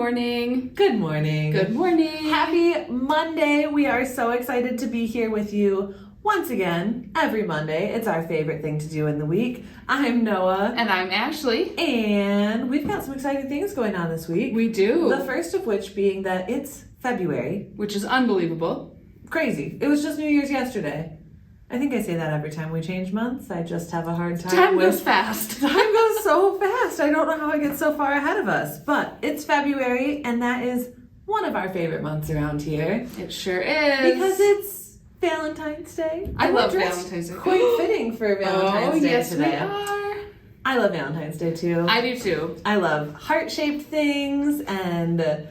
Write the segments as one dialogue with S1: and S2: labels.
S1: morning.
S2: Good morning.
S1: Good morning.
S2: Happy Monday. We are so excited to be here with you once again every Monday. It's our favorite thing to do in the week. I'm Noah.
S1: And I'm Ashley.
S2: And we've got some exciting things going on this week.
S1: We do.
S2: The first of which being that it's February.
S1: Which is unbelievable.
S2: Crazy. It was just New Year's yesterday. I think I say that every time we change months. I just have a hard time.
S1: Time goes fast.
S2: Time goes so fast. I don't know how it gets so far ahead of us. But it's February, and that is one of our favorite months around here.
S1: It sure is.
S2: Because it's Valentine's Day.
S1: I love Valentine's Day.
S2: Quite fitting for Valentine's Day
S1: yes,
S2: today.
S1: we are.
S2: I love Valentine's Day too.
S1: I do too.
S2: I love heart-shaped things and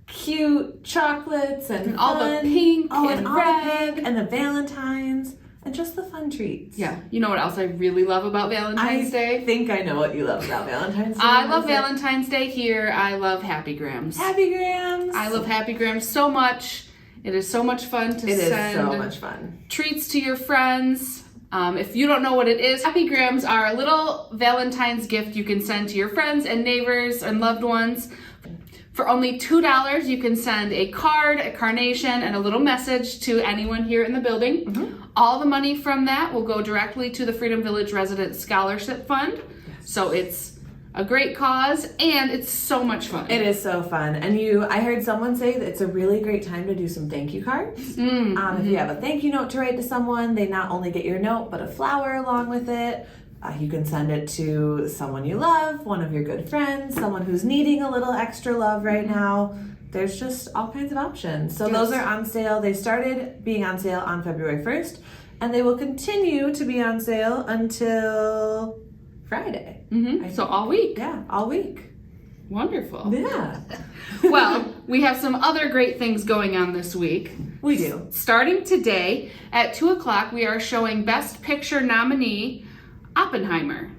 S2: cute chocolates and
S1: all the pink and red
S2: and the Valentines. And just the fun treats.
S1: Yeah. You know what else I really love about Valentine's Day?
S2: I think I know what you love about Valentine's Day.
S1: I love Valentine's Day here. I love Happy Grams.
S2: Happy Grams.
S1: I love Happy Grams so much. It is so much fun to send.
S2: It is so much fun.
S1: Treats to your friends. If you don't know what it is, Happy Grams are a little Valentine's gift you can send to your friends and neighbors and loved ones. For only $2, you can send a card, a carnation, and a little message to anyone here in the building. Mm-hmm. All the money from that will go directly to the Freedom Village Resident Scholarship Fund. Yes. So it's a great cause, and it's so much fun.
S2: It is so fun. And I heard someone say that it's a really great time to do some thank you cards. If you have a thank you note to write to someone, they not only get your note, but a flower along with it. You can send it to someone you love, one of your good friends, someone who's needing a little extra love right now. There's just all kinds of options. So Those are on sale. They started being on sale on February 1st, and they will continue to be on sale until Friday.
S1: So all week.
S2: Yeah, all week.
S1: Wonderful.
S2: Yeah.
S1: Well, we have some other great things going on this week.
S2: We do.
S1: Starting today at 2 o'clock, we are showing Best Picture nominee Oppenheimer.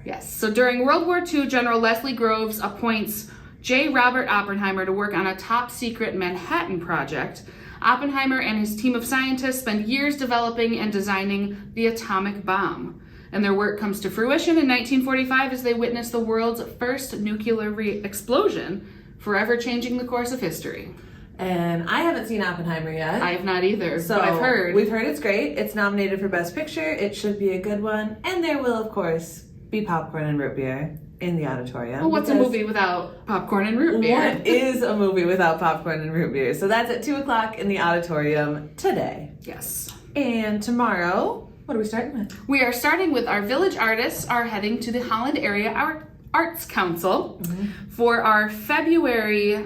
S1: Yes. So during World War II, General Leslie Groves appoints J. Robert Oppenheimer to work on a top secret Manhattan project. Oppenheimer and his team of scientists spend years developing and designing the atomic bomb. And their work comes to fruition in 1945 as they witness the world's first nuclear explosion, forever changing the course of history.
S2: And I haven't seen Oppenheimer yet.
S1: I have not either,
S2: so
S1: but I've heard.
S2: We've heard it's great. It's nominated for Best Picture. It should be a good one. And there will, of course, be popcorn and root beer in the auditorium.
S1: Well, what's a movie without popcorn and root beer?
S2: What is a movie without popcorn and root beer? So that's at 2 o'clock in the auditorium today.
S1: Yes.
S2: And tomorrow, what are we starting with?
S1: We are starting with our village artists are heading to the Holland Area Arts Council for our February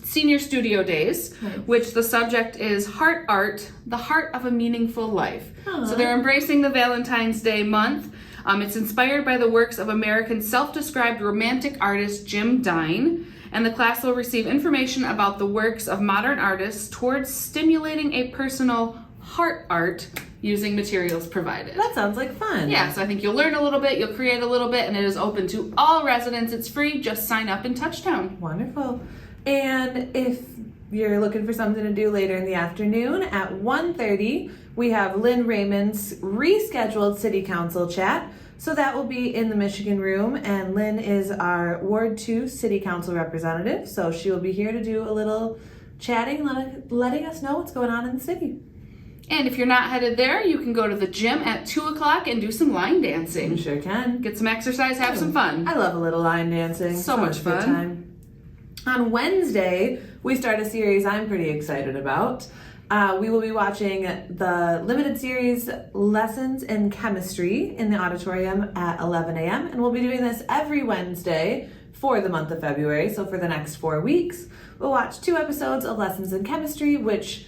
S1: Senior Studio Days, which the subject is Heart Art, the Heart of a Meaningful Life. Aww. So they're embracing the Valentine's Day month. It's inspired by the works of American self-described romantic artist Jim Dine, and the class will receive information about the works of modern artists towards stimulating a personal heart art using materials provided.
S2: That sounds like fun.
S1: Yeah, so I think you'll learn a little bit, you'll create a little bit, and it is open to all residents. It's free, just sign up in Touchtown.
S2: Wonderful. And if you're looking for something to do later in the afternoon, at 1:30, we have Lynn Raymond's rescheduled City Council chat. So that will be in the Michigan room, and Lynn is our Ward 2 City Council representative. So she will be here to do a little chatting, letting us know what's going on in the city.
S1: And if you're not headed there, you can go to the gym at 2 o'clock and do some line dancing.
S2: You sure can.
S1: Get some exercise, have some fun.
S2: I love a little line dancing.
S1: So much fun.
S2: Good time. On Wednesday, we start a series I'm pretty excited about. We will be watching the limited series Lessons in Chemistry in the auditorium at 11 a.m. And we'll be doing this every Wednesday for the month of February. So for the next 4 weeks, we'll watch 2 episodes of Lessons in Chemistry, which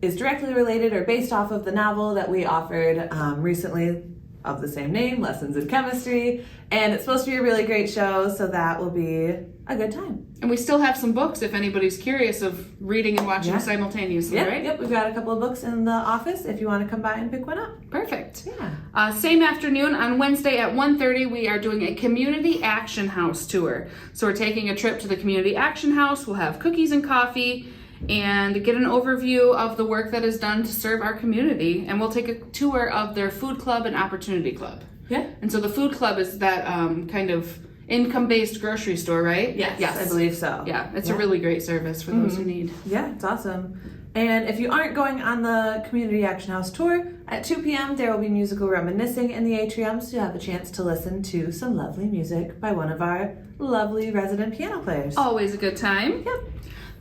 S2: is directly related or based off of the novel that we offered recently of the same name, Lessons in Chemistry. And it's supposed to be a really great show, so that will be a good time.
S1: And we still have some books if anybody's curious of reading and watching simultaneously, right?
S2: Yep, we've got a couple of books in the office if you want to come by and pick one up.
S1: Perfect.
S2: Yeah.
S1: Same afternoon, on Wednesday at 1:30, we are doing a Community Action House tour. So we're taking a trip to the Community Action House. We'll have cookies and coffee and get an overview of the work that is done to serve our community. And we'll take a tour of their food club and opportunity club.
S2: Yeah.
S1: And so the food club is that kind of income-based grocery store, right?
S2: Yes, I believe so.
S1: Yeah, it's a really great service for those who need.
S2: Yeah, it's awesome. And if you aren't going on the Community Action House tour, at 2 p.m. there will be musical reminiscing in the atrium, so you'll have a chance to listen to some lovely music by one of our lovely resident piano players.
S1: Always a good time.
S2: Yep.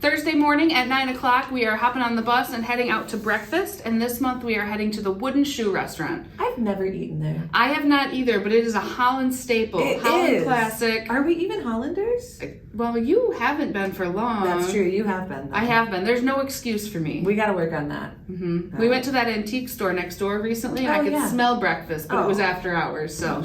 S1: Thursday morning at 9 o'clock, we are hopping on the bus and heading out to breakfast. And this month, we are heading to the Wooden Shoe Restaurant.
S2: I've never eaten there.
S1: I have not either, but it is a Holland staple.
S2: It
S1: Holland
S2: is.
S1: classic.
S2: Are we even Hollanders?
S1: Well, you haven't been for long.
S2: That's true. You have been. Though.
S1: I have been. There's no excuse for me.
S2: We got to work on that.
S1: We went to that antique store next door recently, and I could smell breakfast, but it was after hours. So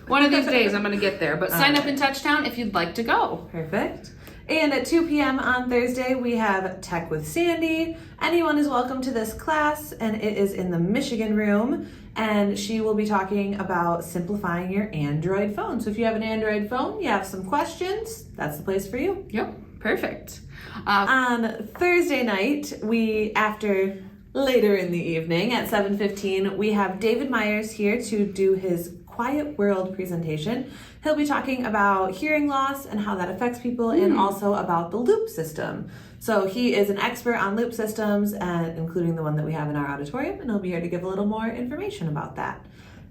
S1: one of these days, I'm going to get there. But sign up in Touchtown if you'd like to go.
S2: Perfect. And at 2 p.m. on Thursday, we have Tech with Sandy. Anyone is welcome to this class, and it is in the Michigan room. And she will be talking about simplifying your Android phone. So if you have an Android phone, you have some questions, that's the place for you.
S1: Yep, perfect.
S2: On Thursday night, later in the evening at 7:15, we have David Myers here to do his Quiet World presentation. He'll be talking about hearing loss and how that affects people, and also about the loop system. So he is an expert on loop systems, and including the one that we have in our auditorium, and he'll be here to give a little more information about that.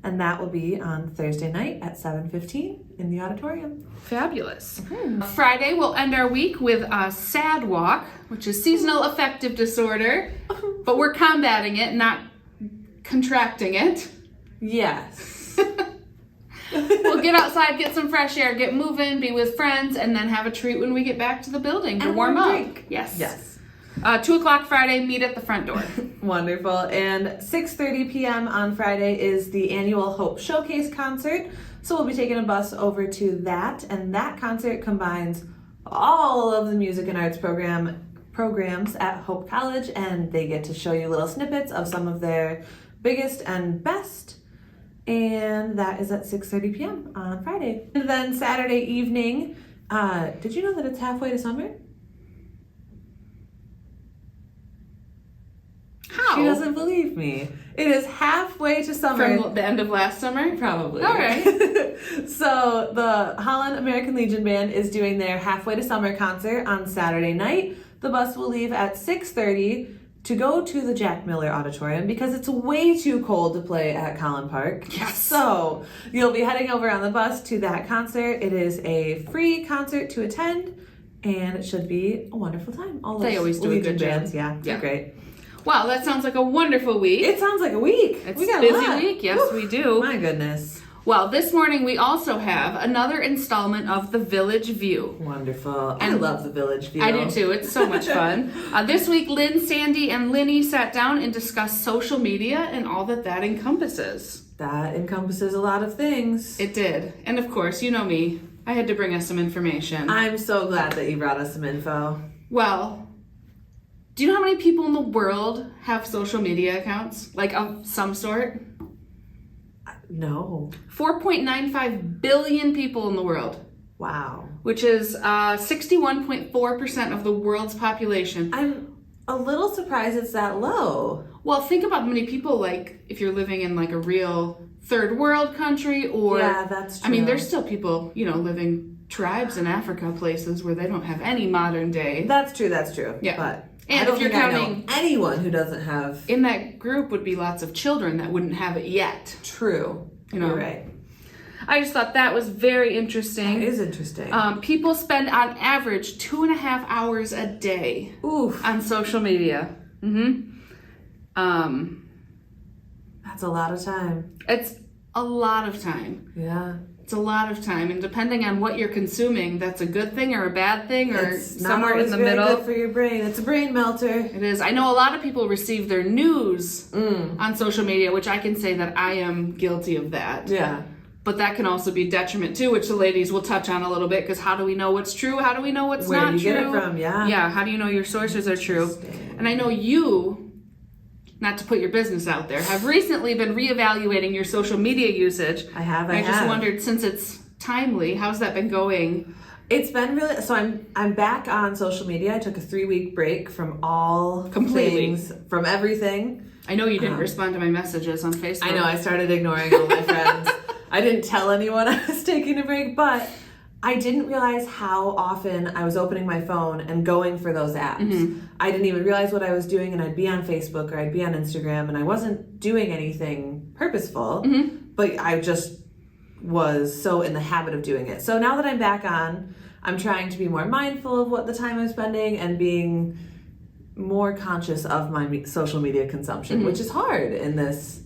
S2: And that will be on Thursday night at 7:15 in the auditorium.
S1: Fabulous. Friday, we'll end our week with a SAD walk, which is seasonal affective disorder, but we're combating it, not contracting it.
S2: Yes.
S1: We'll get outside, get some fresh air, get moving, be with friends, and then have a treat when we get back to the building to warm up.
S2: Drink.
S1: Yes.
S2: Yes.
S1: 2 o'clock Friday, meet at the front door.
S2: Wonderful. And 6:30 p.m. on Friday is the annual Hope Showcase concert. So we'll be taking a bus over to that, and that concert combines all of the music and arts programs at Hope College, and they get to show you little snippets of some of their biggest and best. And that is at 6:30 p.m. on Friday. And then Saturday evening, did you know that it's halfway to summer?
S1: How?
S2: She doesn't believe me. It is halfway to summer.
S1: From the end of last summer?
S2: Probably.
S1: All right.
S2: So the Holland American Legion Band is doing their halfway to summer concert on Saturday night. The bus will leave at 6:30 to go to the Jack Miller Auditorium because it's way too cold to play at Collin Park.
S1: Yes.
S2: So you'll be heading over on the bus to that concert. It is a free concert to attend, and it should be a wonderful time. All
S1: They always do
S2: Legion
S1: a good
S2: bands,
S1: job.
S2: they're great.
S1: Wow, that sounds like a wonderful week.
S2: It sounds like a week.
S1: It's
S2: we got
S1: a busy
S2: a lot.
S1: week. Yes, we do.
S2: My goodness.
S1: Well, this morning we also have another installment of The Village View.
S2: Wonderful. I love the Village View.
S1: I do too. It's so much fun. This week, Lynn, Sandy, and Linny sat down and discussed social media and all that encompasses.
S2: That encompasses a lot of things.
S1: It did. And of course, you know me. I had to bring us some information.
S2: I'm so glad that you brought us some info.
S1: Well, do you know how many people in the world have social media accounts? Like of some sort?
S2: No.
S1: 4.95 billion people in the world.
S2: Wow.
S1: Which is 61.4% of the world's population.
S2: I'm a little surprised it's that low.
S1: Well, think about how many people, like, if you're living in, like, a real third world country or...
S2: Yeah, that's true.
S1: I mean, there's still people, you know, living tribes in Africa, places where they don't have any modern day.
S2: That's true.
S1: Yeah.
S2: But
S1: and
S2: I don't
S1: if you're
S2: think I
S1: counting...
S2: know anyone who doesn't have...
S1: In that group would be lots of children that wouldn't have it yet.
S2: True.
S1: You know?
S2: You're right.
S1: I just thought that was very interesting.
S2: It is interesting.
S1: People spend on average 2.5 hours a day on social media.
S2: That's a lot of time.
S1: It's a lot of time.
S2: Yeah.
S1: It's a lot of time, and depending on what you're consuming, that's a good thing or a bad thing, or
S2: It's
S1: somewhere in the
S2: very
S1: middle.
S2: Good for your brain. It's a brain melter.
S1: It is. I know a lot of people receive their news on social media, which I can say that I am guilty of that.
S2: Yeah.
S1: But that can also be detriment too, which the ladies will touch on a little bit, because how do we know what's true? How do we know what's not true?
S2: Where do you get it from? Yeah.
S1: Yeah, how do you know your sources are true? And I know you, not to put your business out there, have recently been reevaluating your social media usage.
S2: I have.
S1: I just wondered, since it's timely, how's that been going?
S2: It's been really, so I'm back on social media. I took a 3-week break from all things, from everything.
S1: I know you didn't respond to my messages on Facebook.
S2: I know, I started ignoring all my friends. I didn't tell anyone I was taking a break, but I didn't realize how often I was opening my phone and going for those apps. I didn't even realize what I was doing, and I'd be on Facebook or I'd be on Instagram, and I wasn't doing anything purposeful, but I just was so in the habit of doing it. So now that I'm back on, I'm trying to be more mindful of what the time I'm spending and being more conscious of my social media consumption, which is hard in this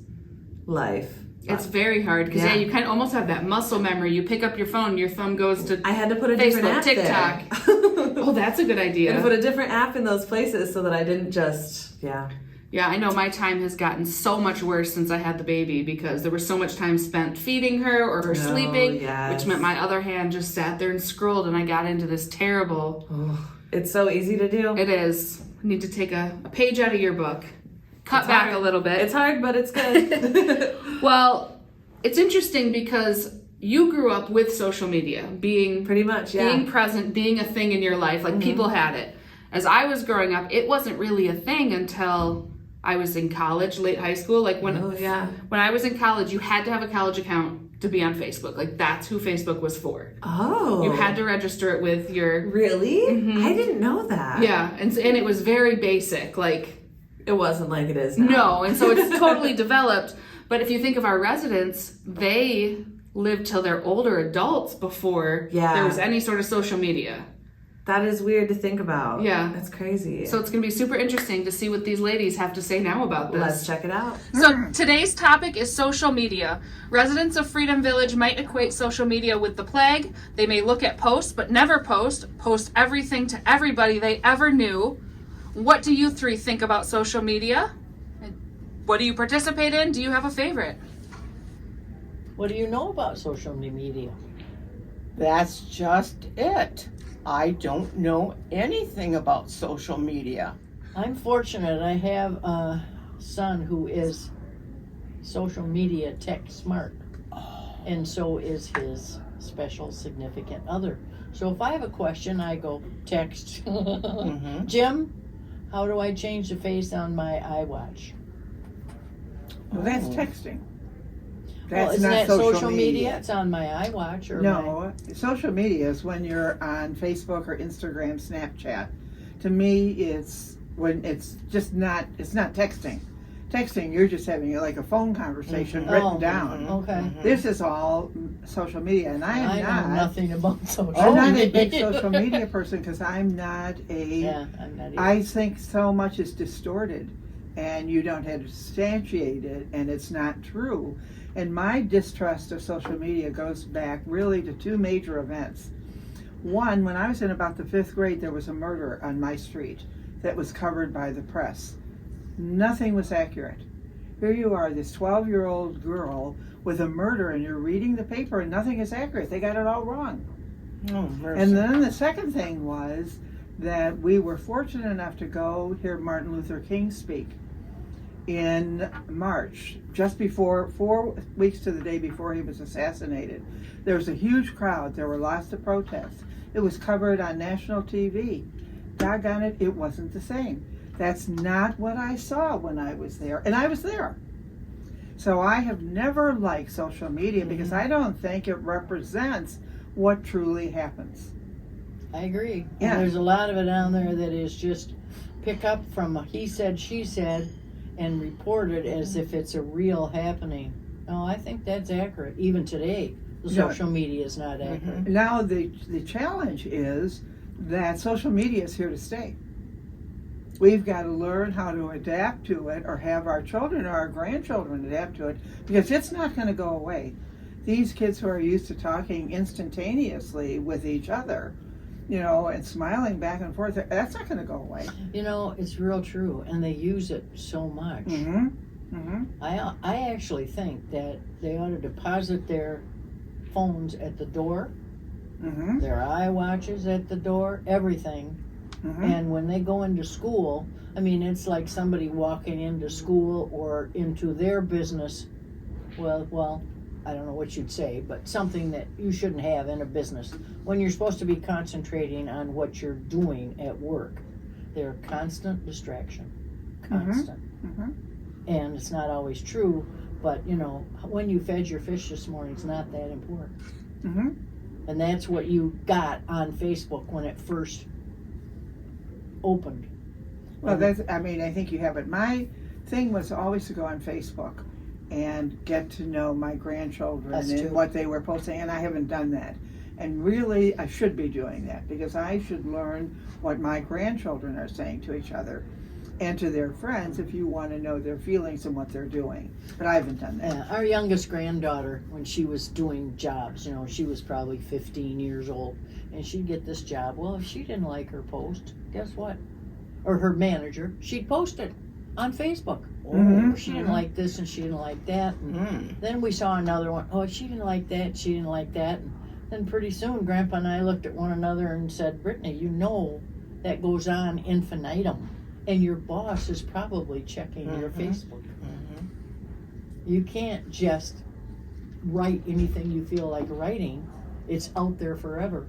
S2: life.
S1: It's very hard because you kind of almost have that muscle memory. You pick up your phone, your thumb goes to
S2: I had to put a different
S1: Facebook,
S2: app
S1: TikTok.
S2: there.
S1: Oh, that's a good idea.
S2: And put a different app in those places so that I didn't just
S1: Yeah, I know my time has gotten so much worse since I had the baby because there was so much time spent feeding her or her sleeping, which meant my other hand just sat there and scrolled, and I got into this terrible...
S2: It's so easy to do.
S1: It is. I need to take a page out of your book. Cut back a little bit.
S2: It's hard, but it's good.
S1: Well, it's interesting because you grew up with social media, being
S2: pretty much,
S1: being present, being a thing in your life, like people had it. As I was growing up, it wasn't really a thing until I was in college, late high school. Like when I was in college, you had to have a college account to be on Facebook. Like that's who Facebook was for.
S2: Oh.
S1: You had to register it with your...
S2: Really? I didn't know that.
S1: Yeah, and it was very basic, like...
S2: It wasn't like it is now.
S1: No, and so it's totally developed. But if you think of our residents, they lived till they're older adults before there was any sort of social media.
S2: That is weird to think about.
S1: Yeah.
S2: That's crazy.
S1: So it's going to be super interesting to see what these ladies have to say now about this.
S2: Let's check it out.
S1: So today's topic is social media. Residents of Freedom Village might equate social media with the plague. They may look at posts, but never post everything to everybody they ever knew. What do you three think about social media? What do you participate in? Do you have a favorite?
S3: What do you know about social media? That's just it. I don't know anything about social media. I'm fortunate. I have a son who is social media tech smart. And so is his special significant other. So if I have a question, I go text. Jim, how do I change the face on my iWatch?
S4: Well, that's texting.
S3: Well, isn't that social media? It's on my iWatch or
S4: No, social media is when you're on Facebook or Instagram, Snapchat. To me, it's when it's just not. It's not texting. Texting, you're just having like a phone conversation written down.
S3: Okay.
S4: This is all social media, and I
S3: know nothing about social media.
S4: I'm not a big social media person because I'm not a.
S3: Yeah, I'm not either.
S4: I think so much is distorted, and you don't have to substantiate it, and it's not true. And my distrust of social media goes back really to two major events. One, when I was in about the 5th grade, there was a murder on my street that was covered by the press. Nothing was accurate. Here you are, this 12-year-old girl with a murder, and you're reading the paper and nothing is accurate. They got it all wrong.
S3: Oh, mercy.
S4: And then the second thing was that we were fortunate enough to go hear Martin Luther King speak in March, just before, 4 weeks to the day before he was assassinated. There was a huge crowd. There were lots of protests. It was covered on national TV. Doggone it, it wasn't the same. That's not what I saw when I was there, and I was there. So I have never liked social media because I don't think it represents what truly happens.
S3: I agree.
S4: Yeah.
S3: And there's a lot of it on there that is just pick up from a he said, she said, and report it as if it's a real happening. No, I think that's accurate. Even today, the social media is not accurate.
S4: Now the challenge is that social media is here to stay. We've got to learn how to adapt to it, or have our children or our grandchildren adapt to it, because it's not going to go away. These kids who are used to talking instantaneously with each other, you know, and smiling back and forth, that's not going to go away.
S3: You know, it's real true, and they use it so much. I actually think that they ought to deposit their phones at the door, their iWatches at the door, everything. And when they go into school, I mean, it's like somebody walking into school or into their business. Well, I don't know what you'd say, but something that you shouldn't have in a business when you're supposed to be concentrating on what you're doing at work. They're a constant distraction. Constant. And it's not always true, but you know, when you fed your fish this morning, it's not that important. And that's what you got on Facebook when it first opened.
S4: Well, I think you have it. My thing was always to go on Facebook and get to know my grandchildren
S3: Us
S4: and
S3: too.
S4: what they were posting, and I haven't done that. And really, I should be doing that because I should learn what my grandchildren are saying to each other and to their friends if you want to know their feelings and what they're doing. But I haven't done that.
S3: Yeah, our youngest granddaughter, when she was doing jobs, she was probably 15 years old, and she'd get this job. Well, if she didn't like her post, guess what? Or her manager, she'd post it on Facebook.
S4: Mhm,
S3: She didn't like this and she didn't like that. And then we saw another one. Oh, she didn't like that. She didn't like that. And then pretty soon, Grandpa and I looked at one another and said, Brittany, that goes on infinitum. And your boss is probably checking your Facebook. You can't just write anything you feel like writing. It's out there forever.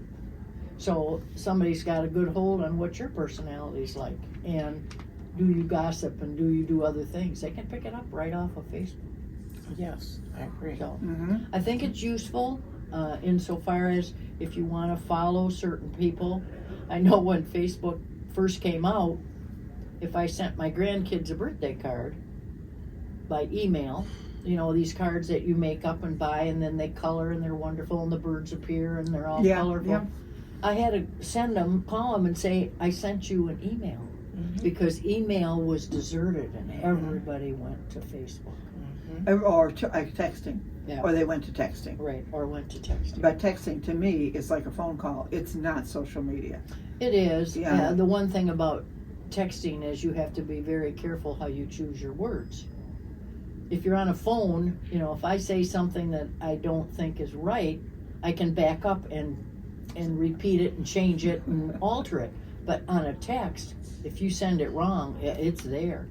S3: So somebody's got a good hold on what your personality's like. And do you gossip and do you do other things? They can pick it up right off of Facebook.
S5: Yes, I agree.
S3: So
S4: Mm-hmm.
S3: I think it's useful insofar as if you want to follow certain people. I know when Facebook first came out, if I sent my grandkids a birthday card by email, these cards that you make up and buy and then they color and they're wonderful and the birds appear and they're all colorful.
S4: Yeah.
S3: I had to call them and say, I sent you an email. Because email was deserted and everybody went to Facebook.
S4: Or texting.
S3: Yeah.
S4: Or they went to texting.
S3: Right, or went to texting.
S4: But texting to me is like a phone call. It's not social media.
S3: It is.
S4: Yeah.
S3: The one thing about texting is you have to be very careful how you choose your words. If you're on a phone, if I say something that I don't think is right, I can back up and repeat it and change it and alter it. But on a text, if you send it wrong, it's there.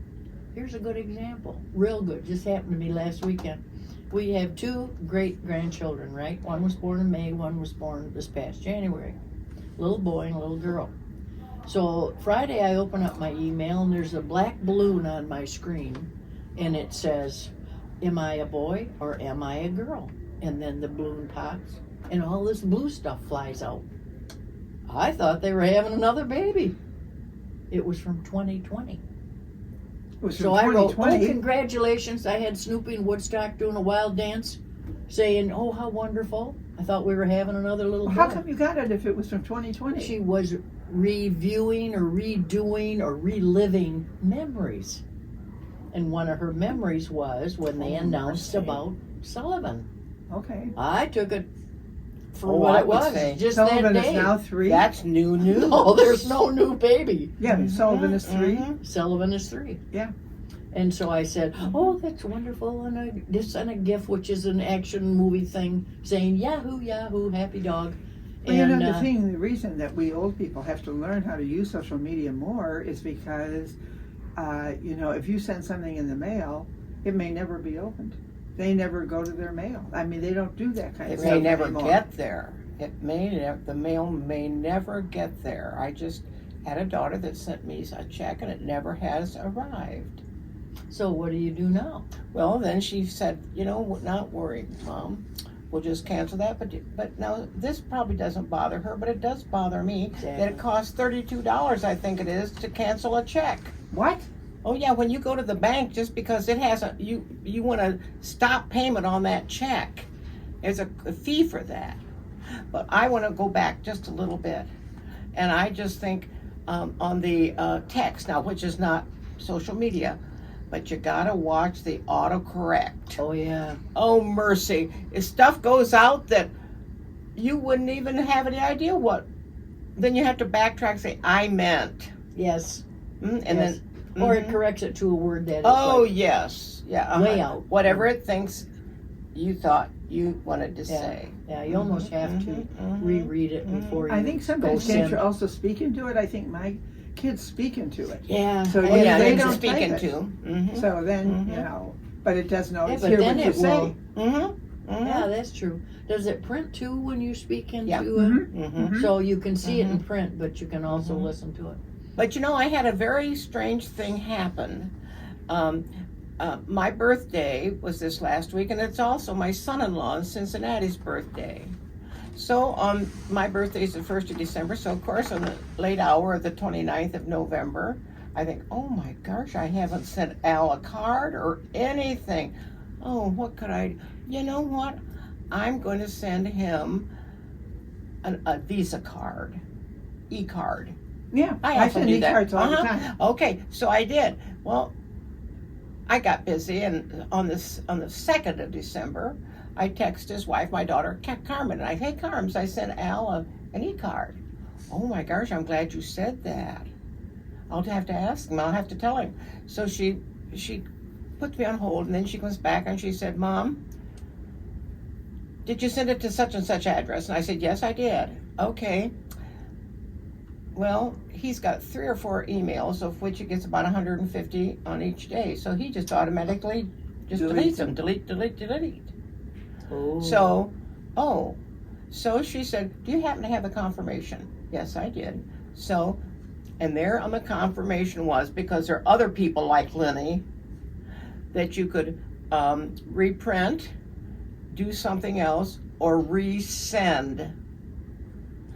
S3: Here's a good example. Real good. Just happened to me last weekend. We have 2 great grandchildren, right? One was born in May, one was born this past January. Little boy and a little girl. So Friday I open up my email and there's a black balloon on my screen and it says, am I a boy or am I a girl? And then the balloon pops and all this blue stuff flies out. I thought they were having another baby. It was from 2020.
S4: It was
S3: So
S4: from
S3: I wrote,
S4: 2020.
S3: congratulations. I had Snoopy in Woodstock doing a wild dance saying, oh, how wonderful. I thought we were having another little boy.
S4: How come you got it if it was from 2020?
S3: She was reviewing or redoing or reliving memories. And one of her memories was when they announced
S5: mercy.
S3: about Sullivan.
S4: Okay.
S3: I took it for
S5: Oh,
S3: what
S5: I
S3: it
S5: would
S3: was,
S5: say
S3: just
S4: Sullivan
S3: that
S4: is
S3: day.
S4: now 3.
S5: That's new news.
S3: No, there's no new baby.
S4: Yeah, Sullivan is 3.
S3: Sullivan is 3.
S4: Yeah.
S3: And so I said, oh, that's wonderful. And this sent a GIF, which is an action movie thing, saying, Yahoo, Yahoo, happy dog.
S4: Well,
S3: And
S4: the reason that we old people have to learn how to use social media more is because, if you send something in the mail, it may never be opened. They never go to their mail. I mean, they don't do that kind of
S5: It
S4: stuff
S5: may never
S4: anymore.
S5: get there. The mail may never get there. I just had a daughter that sent me a check and it never has arrived.
S3: so what do you do now?
S5: Well, then she said, not worry, Mom. We'll just cancel that. But now this probably doesn't bother her, but it does bother me that it costs $32, I think it is, to cancel a check.
S4: What?
S5: Oh yeah, when you go to the bank, just because it has you want to stop payment on that check, there's a fee for that. But I want to go back just a little bit, and I just think on the text now, which is not social media, but you gotta watch the autocorrect.
S3: Oh, yeah.
S5: Oh mercy, if stuff goes out that you wouldn't even have any idea what, then you have to backtrack and say I meant,
S3: Yes.
S5: and
S3: Yes.
S5: then.
S3: Or it corrects it to a word that is
S5: Oh
S3: like,
S5: yes, yeah.
S3: way out.
S5: Whatever it thinks you thought you wanted to
S3: Yeah.
S5: say.
S3: yeah, you almost have to reread it before you
S4: I think sometimes
S3: go
S4: can't
S3: send.
S4: you also speak into it? I think my kids speak into it.
S3: Yeah.
S4: So
S3: oh,
S4: yeah,
S5: Yeah,
S4: they
S5: they
S4: don't
S5: can speak
S4: type it.
S5: into. Mm-hmm.
S4: So then, but it doesn't always
S3: but
S4: hear
S3: then
S4: what you
S3: it
S4: say.
S3: will.
S5: Mm-hmm.
S3: Yeah, that's true. Does it print too when you speak into
S5: Yeah.
S3: it?
S5: Mm-hmm.
S3: So you can see it in print, but you can also
S5: Mhm.
S3: listen to it.
S5: But I had a very strange thing happen. My birthday was this last week, and it's also my son-in-law in Cincinnati's birthday. So my birthday's the 1st of December, so of course on the late hour of the 29th of November, I think, oh my gosh, I haven't sent Al a card or anything. Oh, what could I, you know what? I'm going to send him a Visa card, e-card.
S4: Yeah,
S5: I
S4: I
S5: often
S4: send
S5: do that.
S4: e-cards all the time.
S5: Okay, so I did. Well, I got busy, and on the 2nd of December, I text his wife, my daughter, Carmen, and hey, Carms, I sent Al an e-card. Oh my gosh, I'm glad you said that. I'll have to ask him. I'll have to tell him. So she puts me on hold, and then she comes back and she said, Mom, did you send it to such and such address? And I said, yes, I did. Okay. Well, he's got 3 or 4 emails, of which he gets about 150 on each day. So he just automatically just deletes them. Delete.
S3: Oh.
S5: So she said, do you happen to have the confirmation? Yes, I did. So, and there on the confirmation was, because there are other people like Lenny, that you could reprint, do something else, or resend.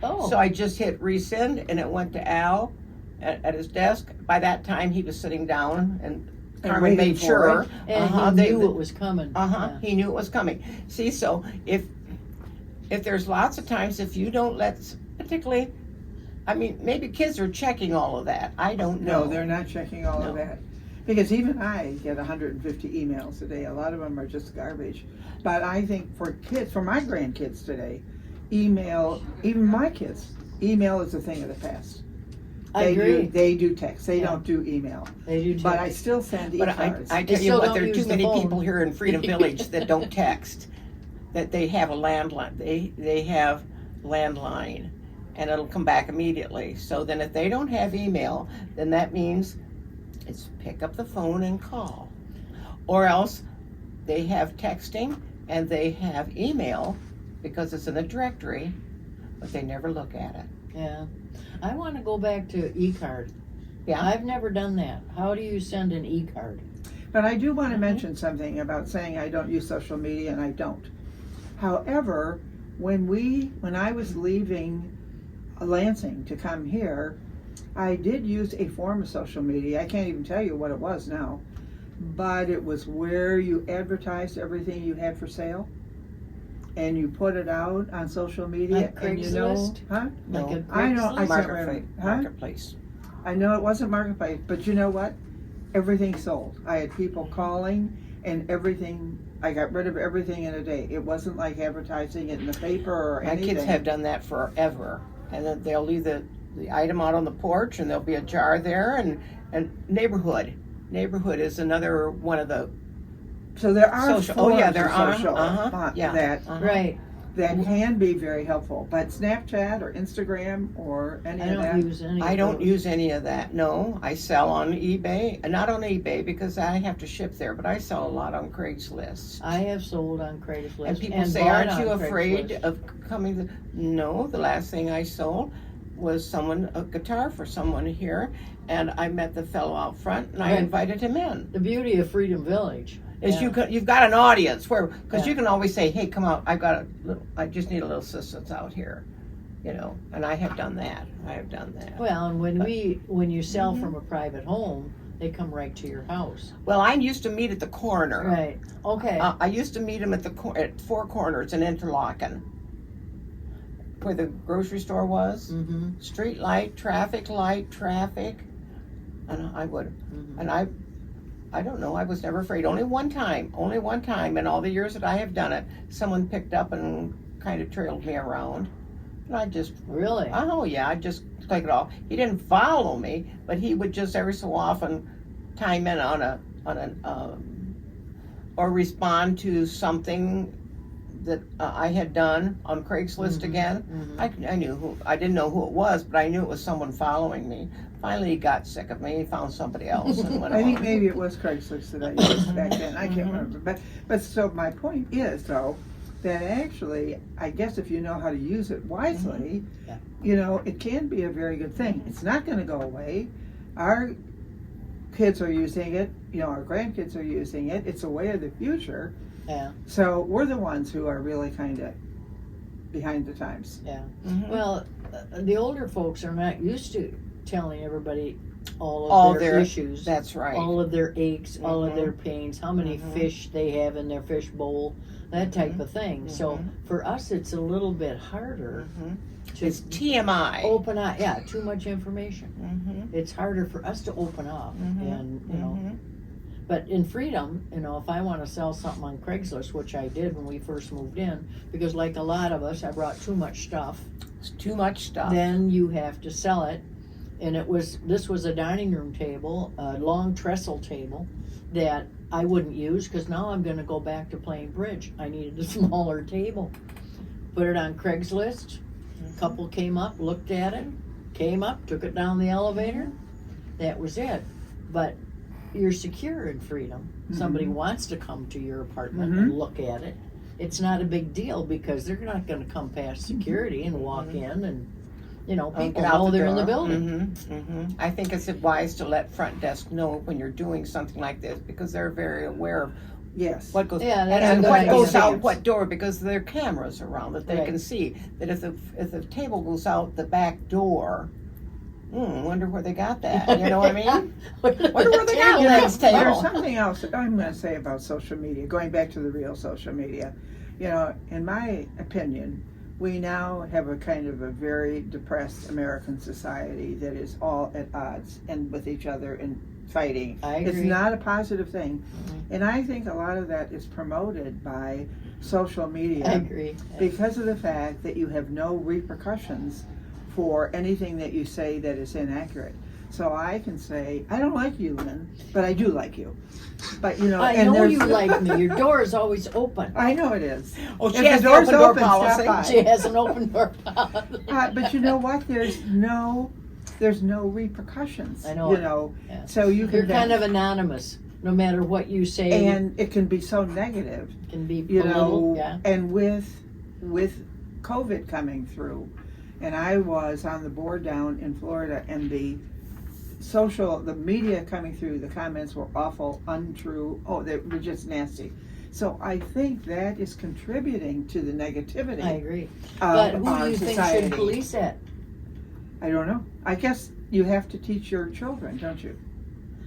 S3: Oh.
S5: So I just hit resend, and it went to Al at his desk. By that time, he was sitting down, and Carmen
S4: waiting
S5: made
S4: for
S5: sure.
S4: it.
S3: And he knew it was coming. Yeah.
S5: He knew it was coming. See, so if there's lots of times if you don't particularly, I mean, maybe kids are checking all of that. I don't know.
S4: No, they're not checking all of that. Because even I get 150 emails a day. A lot of them are just garbage. But I think for kids, for my grandkids today, email, even my kids, email is a thing of the past.
S3: I agree.
S4: They do text. They
S3: Yeah.
S4: don't do email.
S3: They do text.
S4: But I still send
S5: But
S4: e-cards.
S5: I
S3: They
S5: tell you
S3: still
S5: what,
S3: don't
S5: there are
S3: use
S5: too
S3: the
S5: many
S3: phone.
S5: people here in Freedom Village that don't text. That they have a landline. They have landline, and it'll come back immediately. So then, if they don't have email, then that means it's pick up the phone and call, or else they have texting and they have email because it's in the directory, but they never look at it.
S3: Yeah. I want to go back to e-card.
S5: Yeah.
S3: I've never done that. How do you send an e-card?
S4: But I do want to mention something about saying I don't use social media, and I don't. However, when I was leaving Lansing to come here, I did use a form of social media. I can't even tell you what it was now, but it was where you advertised everything you had for sale, and you put it out on social media.
S3: Like
S4: and you know,
S3: Craigslist?
S4: huh?
S5: No.
S3: Like a
S4: I know. I
S3: Craigslist?
S4: can't remember.
S5: Marketplace.
S4: I know it wasn't Marketplace, but you know what? Everything sold. I had people calling, and everything. I got rid of everything in a day. It wasn't like advertising it in the paper or
S5: My
S4: anything.
S5: kids have done that forever, and then they'll leave the item out on the porch, and there'll be a jar there, and neighborhood is another one of the
S4: So there are
S5: social.
S4: forms
S5: Oh yeah, there
S4: of
S5: are.
S4: social
S5: Yeah.
S4: that
S3: Right.
S4: can be very helpful. But Snapchat or Instagram or any
S3: I
S4: of that.
S3: don't use any.
S5: I
S3: of
S5: don't
S3: those.
S5: use any of that. No, I sell on eBay. Not on eBay because I have to ship there, but I sell a lot on Craigslist.
S3: I have sold on Craigslist.
S5: And people say,
S3: bought
S5: "Aren't you
S3: on
S5: afraid
S3: Craigslist."
S5: of coming?" No, the last thing I sold was a guitar for someone here, and I met the fellow out front, and I
S3: Right.
S5: invited him in.
S3: The beauty of Freedom Village
S5: Is
S3: Yeah.
S5: you've got an audience because
S3: Yeah.
S5: you can always say, "Hey, come out! I just need a little assistance out here," And I have done that.
S3: Well, and when you sell
S5: Mm-hmm.
S3: from a private home, they come right to your house.
S5: Well, I used to meet at the corner.
S3: Right. Okay.
S5: I used to meet him at at Four Corners in Interlaken, where the grocery store was.
S3: Mm-hmm.
S5: Street light, traffic, and I would,
S3: Mm-hmm.
S5: and I don't know. I was never afraid. Only one time in all the years that I have done it, someone picked up and kind of trailed me around, and I just,
S3: Really?
S5: oh yeah, I just take it off. He didn't follow me, but he would just every so often chime in or respond to something that I had done on Craigslist again.
S3: Mhm.
S5: I knew I didn't know who it was, but I knew it was someone following me. Finally, he got sick of me. He found somebody else and went
S4: I think
S5: on.
S4: maybe it was Craigslist that I used back then. I can't remember. But so my point is though that actually I guess if you know how to use it wisely,
S3: Yeah.
S4: It can be a very good thing. It's not going to go away. Our kids are using it. Our grandkids are using it. It's a way of the future.
S3: Yeah.
S4: So we're the ones who are really kind of behind the times.
S3: Yeah.
S5: Mhm.
S3: Well, the older folks are not used to telling everybody all of
S5: All
S3: their
S5: their-
S3: issues,
S5: That's right.
S3: all of their aches, all of
S5: Mhm.
S3: their pains, how many
S5: Mhm.
S3: fish they have in their fish bowl, that type of thing. So
S5: Mhm.
S3: for us, it's a little bit harder
S5: Mhm.
S3: to
S5: It's TMI.
S3: open up. Yeah, too much information.
S5: Mhm.
S3: It's harder for us to open up,
S5: Mhm.
S3: and you know.
S5: Mhm.
S3: But in Freedom, you know, if I want to sell something on Craigslist, which I did when we first moved in, because like a lot of us, I brought too much stuff.
S5: It's too much stuff.
S3: Then you have to sell it. And this was a dining room table, a long trestle table that I wouldn't use because now I'm going to go back to playing bridge. I needed a smaller table. Put it on Craigslist. A couple came up, looked at it, came up, took it down the elevator. That was it. But you're secure in Freedom. Somebody wants to come to your apartment and look at it. It's not a big deal because they're not going to come past security and walk in and, you know, people
S5: Get out
S3: know
S5: the
S3: they're in the
S5: door.
S3: building.
S5: I think it's wise to let front desk know when you're doing something like this because they're very aware of
S4: Yes.
S5: what goes
S3: Yeah, that's
S5: and
S3: a good
S5: what
S3: idea.
S5: goes out what door because there are cameras around that they
S3: Right.
S5: can see that if the table goes out the back door. Wonder where they got that. You know what I mean? Wonder where they got Len's
S4: There's
S5: table.
S4: something else that I'm going to say about social media, going back to the real social media. You know, in my opinion, we now have a kind of a very depressed American society that is all at odds and with each other and fighting.
S3: I
S4: It's
S3: agree.
S4: not a positive thing. And I think a lot of that is promoted by social media.
S3: I agree.
S4: Because of the fact that you have no repercussions for anything that you say that is inaccurate. So I can say, I don't like you, Lynn, but I do like you. But you know,
S3: I
S4: and
S3: know
S4: there's,
S3: you like me. Your door is always open.
S4: I know it is.
S5: Oh,
S4: If
S5: she
S4: the
S5: has the
S4: door's
S5: open door
S4: open, stop
S5: policy.
S4: by.
S3: She has an open door policy.
S4: But you know what? There's no repercussions.
S3: I know
S4: You
S3: it.
S4: know,
S3: Yeah.
S4: so you
S3: You're
S4: can
S3: kind of anonymous. No matter what you say,
S4: and it can be so negative.
S3: it can be
S4: You
S3: belittled.
S4: know,
S3: Yeah.
S4: and with COVID coming through, and I was on the board down in Florida, and the media coming through, the comments were awful, untrue. Oh, they were just nasty. So I think that is contributing to the negativity
S3: I agree.
S4: of
S3: But who
S4: our
S3: do you think
S4: society.
S3: should police it?
S4: I don't know. I guess you have to teach your children, don't you?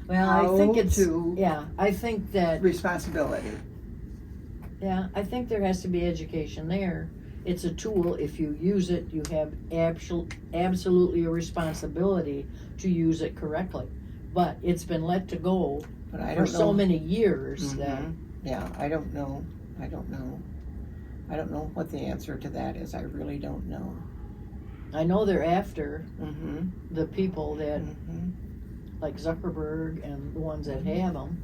S3: Well,
S4: How
S3: I think it's
S4: to
S3: yeah. I think that
S4: responsibility.
S3: yeah. I think there has to be education there. It's a tool. If you use it, you have absolutely a responsibility to use it correctly. But it's been let to go
S5: But I
S3: for
S5: don't
S3: so
S5: know.
S3: many years that
S5: Yeah, I don't know. I don't know what the answer to that is. I really don't know.
S3: I know they're after
S5: Mm-hmm.
S3: the people that
S5: Mm-hmm.
S3: like Zuckerberg and the ones that have them.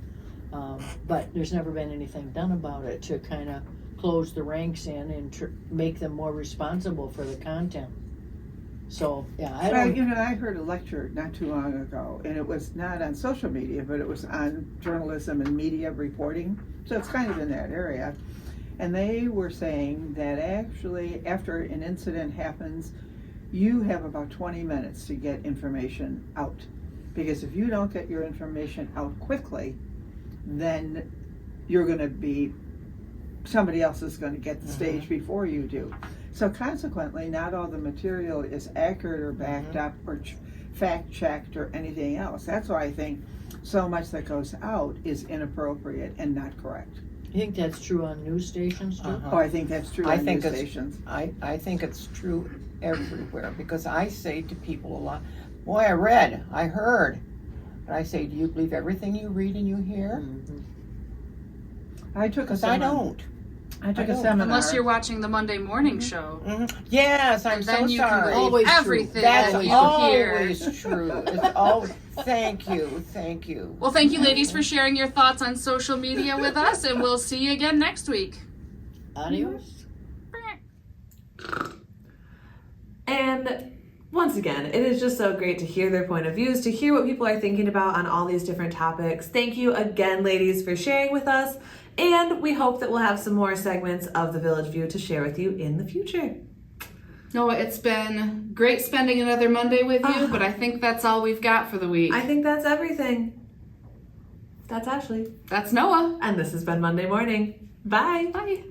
S3: But there's never been anything done about it to kind of close the ranks in and make them more responsible for the content. So, yeah, I
S4: Well,
S3: don't.
S4: you know, I heard a lecture not too long ago, and it was not on social media, but it was on journalism and media reporting. So it's kind of in that area. And they were saying that actually, after an incident happens, you have about 20 minutes to get information out. Because if you don't get your information out quickly, then you're going to be, somebody else is going to get the stage before you do. So consequently, not all the material is accurate or backed up or fact-checked or anything else. That's why I think so much that goes out is inappropriate and not correct.
S3: You think that's true on news stations too?
S4: Oh, I think that's true
S5: I
S4: on
S5: think
S4: news
S5: it's-
S4: stations.
S5: I think it's true everywhere because I say to people a lot, boy, I heard. And I say, do you believe everything you read and you hear?
S3: Mhm.
S4: I took a
S5: Because I
S4: seminar.
S5: don't.
S4: I took
S5: I
S4: a
S5: don't.
S4: seminar.
S1: Unless you're watching the Monday morning show.
S5: Yes, I'm
S1: And
S5: so
S1: then you
S5: sorry.
S1: can
S3: Always
S1: believe
S3: true.
S1: everything
S5: That's
S1: that you hear.
S5: always true. It's always, thank you.
S1: Well, thank you, ladies, for sharing your thoughts on social media with us, and we'll see you again next week.
S3: Adios.
S2: And once again, it is just so great to hear their point of views, to hear what people are thinking about on all these different topics. Thank you again, ladies, for sharing with us. And we hope that we'll have some more segments of The Village View to share with you in the future.
S1: Noah, it's been great spending another Monday with you, but I think that's all we've got for the week.
S2: I think that's everything. That's Ashley.
S1: That's Noah.
S2: And this has been Monday Morning. Bye.
S1: Bye.